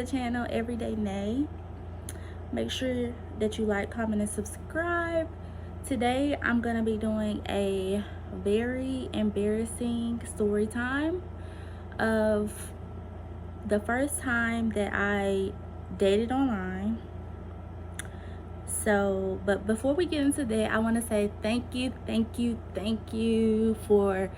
channel, Everyday NAE. Make sure that you like, comment, and subscribe. Today I'm gonna be doing a very embarrassing story time of the first time that I dated online. So, but before we get into that, I want to say thank you for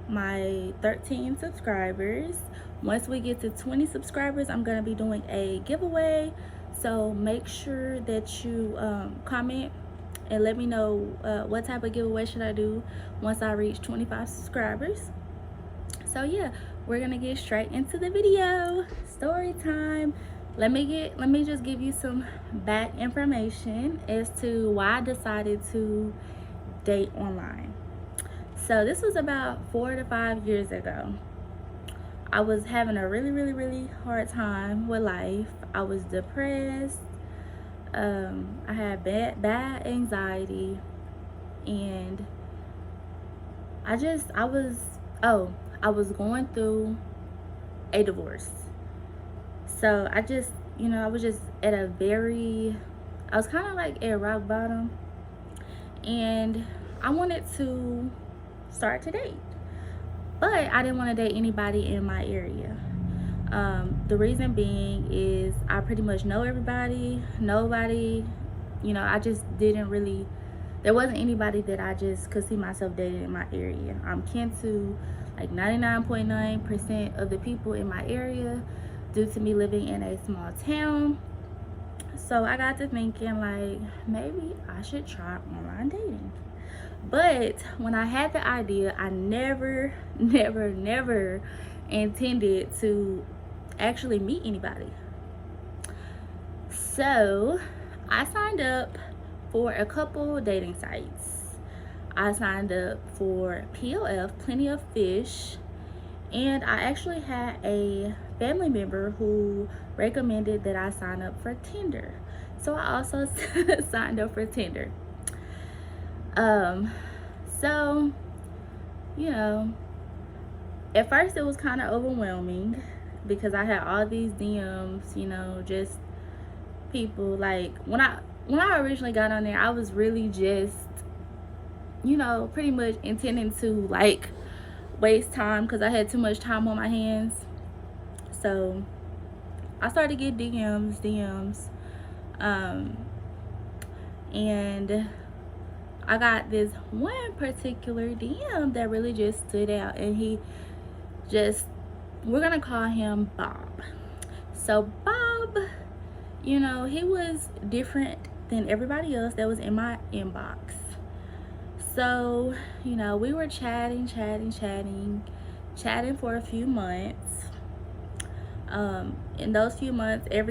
my 13 subscribers. Once we get to 20 subscribers, I'm going to be doing a giveaway. So make sure that you comment and let me know what type of giveaway should I do once I reach 25 subscribers. So yeah, we're gonna get straight into the video. Story time. Let me just give you some back information as to why I decided to date online. So this was about 4 to 5 years ago. I was having a really hard time with life. I was depressed. I had bad anxiety, and I was going through a divorce. So I was just at I was kind of like at rock bottom, and I wanted to start to date, but I didn't want to date anybody in my area. The reason being is I pretty much know everybody. Nobody, I just didn't really, there wasn't anybody that I just could see myself dating in my area. I'm kin to like 99.9% of the people in my area due to me living in a small town. So I got to thinking, like, maybe I should try online dating. But when I had the idea, I never intended to actually meet anybody. So I signed up for a couple dating sites. I signed up for POF, Plenty of Fish, and I actually had a family member who recommended that I sign up for Tinder. So I also signed up for Tinder. So, at first it was kind of overwhelming because I had all these DMs, just people. Like when I originally got on there, I was really just pretty much intending to like waste time because I had too much time on my hands. So I started to get DMs, and I got this one particular DM that really just stood out, and we're gonna call him Bob. So Bob, he was different than everybody else that was in my inbox. So, we were chatting for a few months. In those few months, I'm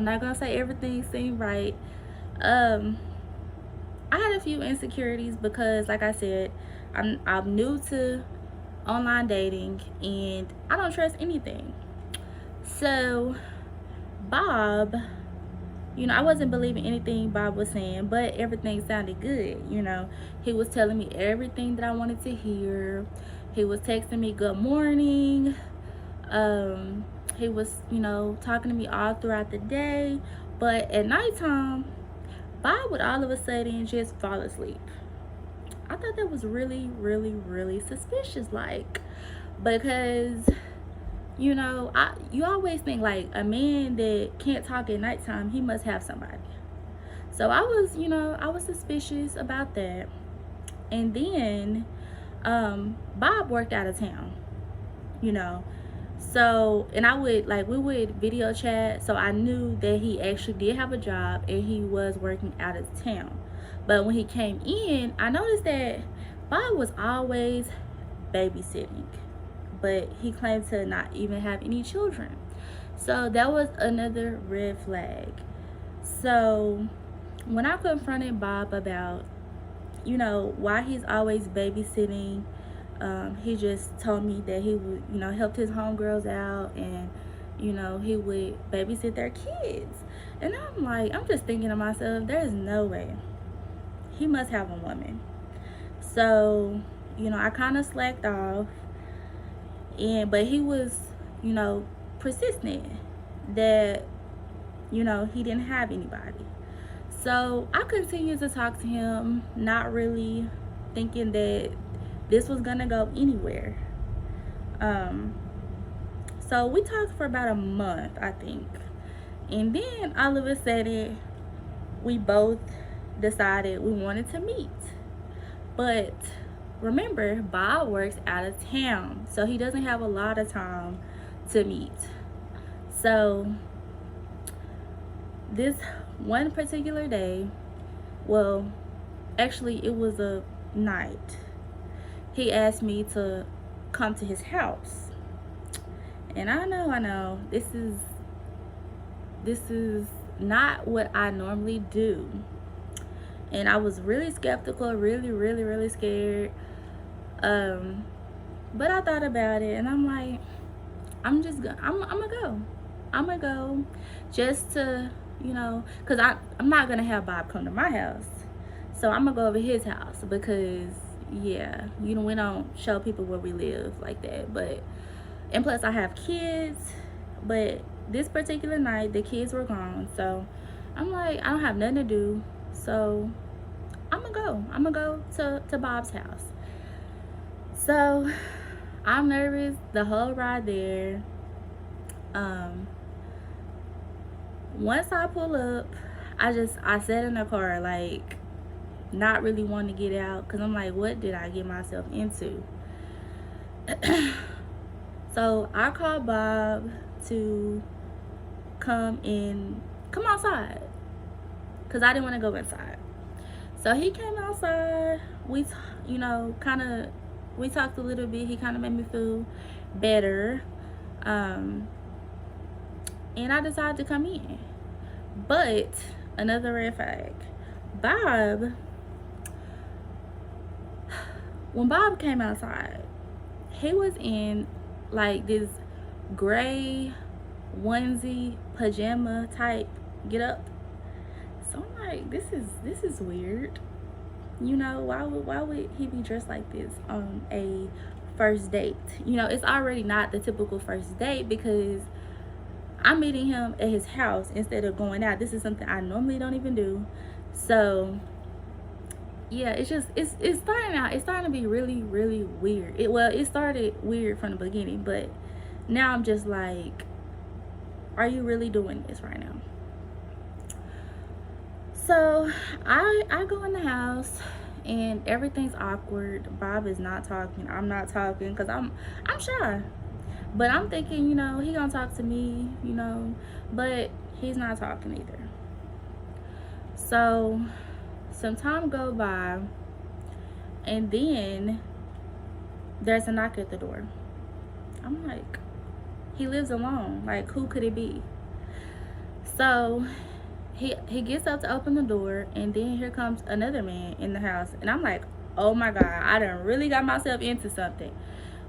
not gonna say everything seemed right. I had a few insecurities because, like I said, I'm new to online dating and I don't trust anything. So Bob, I wasn't believing anything Bob was saying, but everything sounded good. He was telling me everything that I wanted to hear. He was texting me good morning. He was, talking to me all throughout the day. But at nighttime, Bob would all of a sudden just fall asleep. I thought that was really suspicious, like, because you always think like a man that can't talk at nighttime, he must have somebody. So I was suspicious about that. And then Bob worked out of town, so, and we would video chat, so I knew that he actually did have a job and he was working out of town. But when he came in, I noticed that Bob was always babysitting, but he claimed to not even have any children. So that was another red flag. So when I confronted Bob about, why he's always babysitting, he just told me that he would, help his homegirls out, and, he would babysit their kids. And I'm just thinking to myself, there's no way. He must have a woman. So, I kind of slacked off, but he was, persistent that, you know, he didn't have anybody. So I continued to talk to him, not really thinking that this was gonna go anywhere. So we talked for about a month, I think. And then all of a sudden, we both decided we wanted to meet. But remember, Bob works out of town, so he doesn't have a lot of time to meet. So this one particular day, well, actually it was a night, he asked me to come to his house. And I know, this is not what I normally do. And I was really skeptical, really scared. But I thought about it, and I'm like, I'm gonna go just to, you know, because I'm not gonna have Bob come to my house. So I'm gonna go over his house because, yeah, you know, we don't show people where we live like that. But, and plus I have kids, but this particular night the kids were gone. So I'm like, I don't have nothing to do. So I'm gonna go to Bob's house. So I'm nervous the whole ride there. Once I pull up, I sat in the car, like, not really wanting to get out, because I'm like, what did I get myself into? So I called Bob to come outside, because I didn't want to go inside. So he came outside. We talked a little bit. He kind of made me feel better. And I decided to come in. But another red flag, when Bob came outside, he was in like this gray onesie pajama type get up. So I'm like, this is weird. You know, why would he be dressed like this on a first date? You know, it's already not the typical first date because I'm meeting him at his house instead of going out. This is something I normally don't even do. So yeah, it's starting to be really weird. It started weird from the beginning, but now I'm just like, are you really doing this right now? So I go in the house and everything's awkward. Bob is not talking. I'm not talking because I'm shy. But I'm thinking, you know, he gonna talk to me, you know, but he's not talking either. So some time go by, and then there's a knock at the door. I'm like, he lives alone. Like, who could it be? So he gets up to open the door, and then here comes another man in the house, and I'm like, oh my God, I done really got myself into something,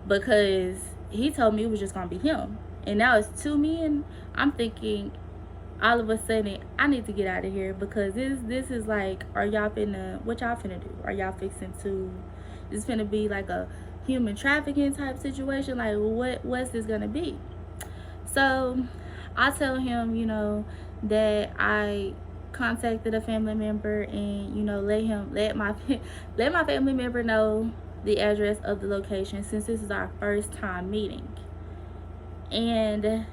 because he told me it was just gonna be him, and now it's two men. I'm thinking, all of a sudden, I need to get out of here, because this is like, what y'all finna do? Are y'all fixing to, this finna be like a human trafficking type situation? Like, what's this gonna be? So I tell him, you know, that I contacted a family member, and, you know, let my family member know the address of the location, since this is our first time meeting. And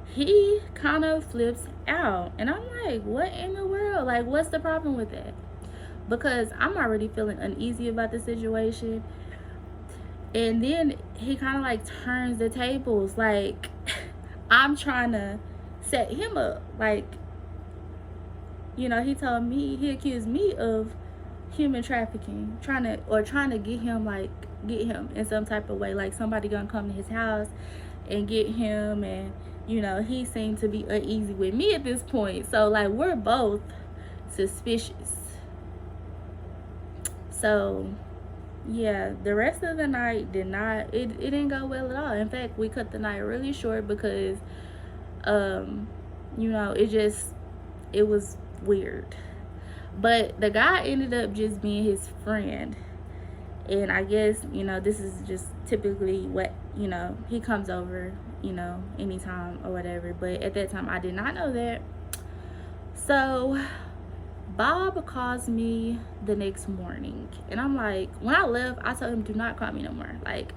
he kind of flips out, and I'm like, what in the world? Like, what's the problem with that? Because I'm already feeling uneasy about the situation. And then he kind of like turns the tables, like I'm trying to set him up. Like, you know, he accused me of human trafficking, trying to get him in some type of way, like somebody gonna come to his house and get him. And, you know, he seemed to be uneasy with me at this point, so like we're both suspicious. So yeah, the rest of the night it didn't go well at all. In fact, we cut the night really short because you know, it was weird. But the guy ended up just being his friend. And I guess, you know, this is just typically what, you know, he comes over you know, anytime or whatever. But at that time, I did not know that. So Bob calls me the next morning, and I'm like, when I left, I told him, do not call me no more. Like,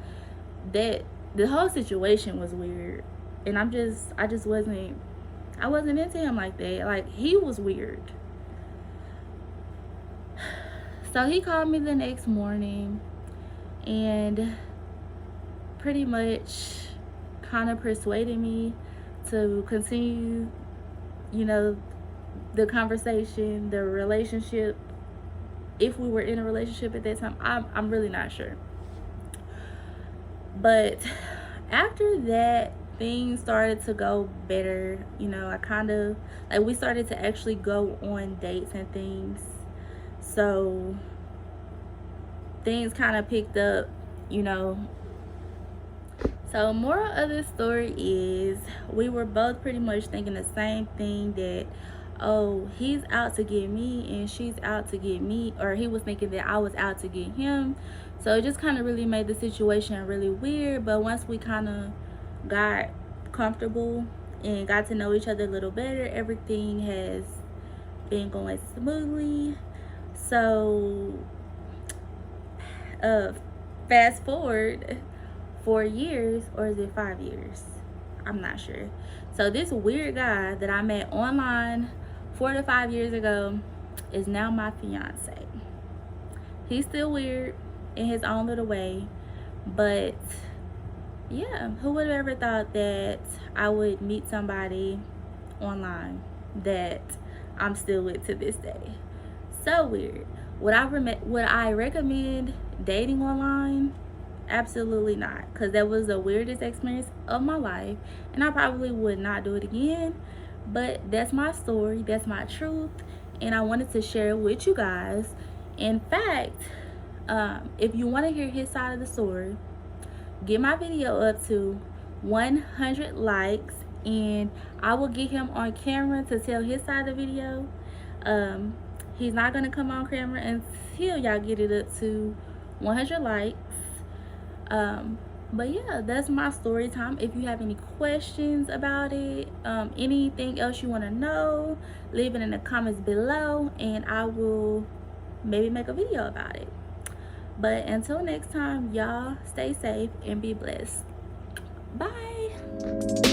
that, the whole situation was weird, and I just wasn't, I wasn't into him like that. Like, he was weird. So he called me the next morning and pretty much kind of persuaded me to continue, you know, the conversation, the relationship. If we were in a relationship at that time, I'm really not sure. But after that, things started to go better. You know, I kind of, like, we started to actually go on dates and things. So things kind of picked up, you know. So moral of the story is, we were both pretty much thinking the same thing, that, oh, he's out to get me and she's out to get me, or he was thinking that I was out to get him. So it just kind of really made the situation really weird. But once we kind of got comfortable and got to know each other a little better, everything has been going smoothly. So fast forward 4 years, or is it 5 years? I'm not sure. So this weird guy that I met online 4 to 5 years ago is now my fiance. He's still weird in his own little way, but yeah, who would have ever thought that I would meet somebody online that I'm still with to this day? So weird. Would I recommend dating online? Absolutely not, because that was the weirdest experience of my life, and I probably would not do it again. But that's my story, that's my truth, and I wanted to share it with you guys. In fact, if you want to hear his side of the story, get my video up to 100 likes, and I will get him on camera to tell his side of the video. He's not gonna come on camera until y'all get it up to 100 likes. But yeah, that's my story time. If you have any questions about it, anything else you want to know, leave it in the comments below, and I will maybe make a video about it. But until next time, y'all stay safe and be blessed. Bye.